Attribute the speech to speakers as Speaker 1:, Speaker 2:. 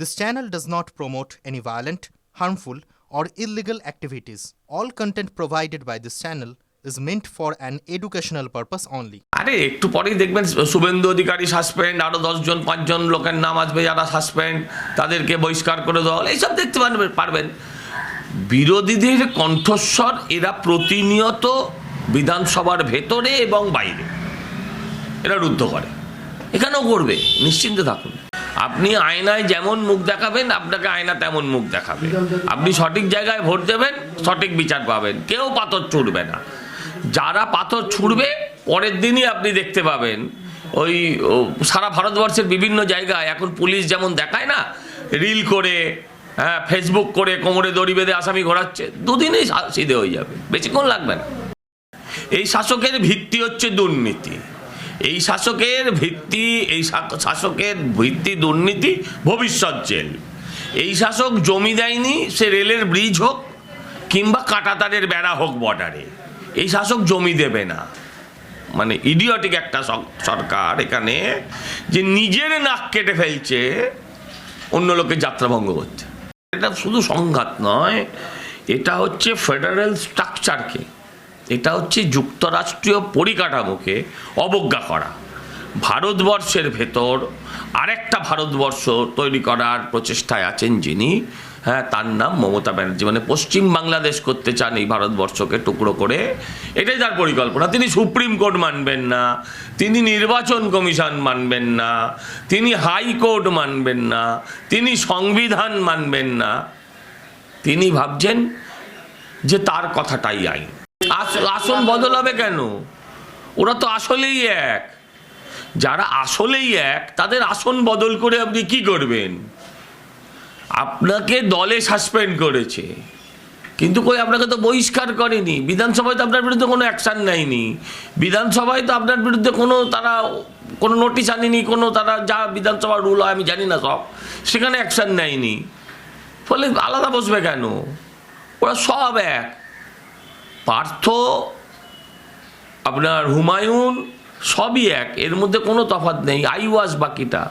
Speaker 1: This channel does not promote any violent, harmful, or illegal activities. All content provided by this channel is meant for an educational purpose only.
Speaker 2: আরে একটু পরেই দেখবেন Suvendu Adhikari suspend, আরো 10 জন 5 জন লোকের নাম আসবে যারা সাসপেন্ড, তাদেরকে বহিষ্কার করে দেওয়া হলো, এইসব দেখতে পারবেন। বিরোধীদের কণ্ঠস্বর এরা প্রতিনিয়ত বিধানসভার ভেতরে এবং বাইরে এরা রুদ্ধ করে, এখানেও করবে, নিশ্চিন্তে থাকুন। আপনি আয়নায় যেমন মুখ দেখাবেন আপনাকে আয়না তেমন মুখ দেখাবে। আপনি সঠিক জায়গায় ভোট দেবেন, সঠিক বিচার পাবেন, কেউ পাথর ছুড়বে না। যারা পাথর ছুড়বে পরের দিনই আপনি দেখতে পাবেন ওই সারা ভারতবর্ষের বিভিন্ন জায়গায় এখন পুলিশ যেমন দেখায় না, রিল করে, হ্যাঁ, ফেসবুক করে কোমরে দড়ি বেঁধে আসামি ঘোরাচ্ছে, দুদিনেই সিধে হয়ে যাবে, বেশিক্ষণ লাগবে না। এই শাসকের ভিত্তি হচ্ছে দুর্নীতি, এই শাসকের ভিত্তি দুর্নীতি, ভবিষ্যৎ জেল। এই শাসক জমি দেয়নি, সে রেলের ব্রিজ হোক কিংবা কাঁটাতারের বেড়া হোক বর্ডারে, এই শাসক জমি দেবে না। মানে ইডিয়টিক একটা সরকার এখানে, যে নিজের নাক কেটে ফেলছে অন্য লোকের যাত্রাভঙ্গ করছে। এটা শুধু সংঘাত নয়, এটা হচ্ছে ফেডারেল স্ট্রাকচারকে, এটা হচ্ছে যুক্তরাষ্ট্রীয় পরিকাঠামোকে অবজ্ঞা করা। ভারতবর্ষের ভেতর আরেকটা ভারতবর্ষ তৈরি করার প্রচেষ্টায় আছেন যিনি, হ্যাঁ, তার নাম মমতা ব্যানার্জি। মানে পশ্চিম বাংলাদেশ করতে চান এই ভারতবর্ষকে টুকরো করে, এটাই তার পরিকল্পনা। তিনি সুপ্রিম কোর্ট মানবেন না, তিনি নির্বাচন কমিশন মানবেন না, তিনি হাইকোর্ট মানবেন না, তিনি সংবিধান মানবেন না। তিনি ভাবছেন যে তার কথাটাই আইন। আসন বদল হবে কেন? ওরা তো আসলেই এক। যারা আসলেই এক তাদের আসন বদল করে আপনি কি করবেন? আপনাকে দলে সাসপেন্ড করেছে, কিন্তু কই আপনাকে তো বহিষ্কার করেনি। বিধানসভায় তো আপনার বিরুদ্ধে কোনো অ্যাকশান নেয়নি, বিধানসভায় তো আপনার বিরুদ্ধে তারা কোনো নোটিশ আনেনি, তারা যা বিধানসভার রুল হয় আমি জানি না সব, সেখানে অ্যাকশান নেয়নি। ফলে আলাদা বসবে কেন? ওরা সব এক। পার্থ, আপনার হুমায়ুন, সবই এক, এর মধ্যে কোনো তফাৎ নেই। আইওয়াজ বাকিটা।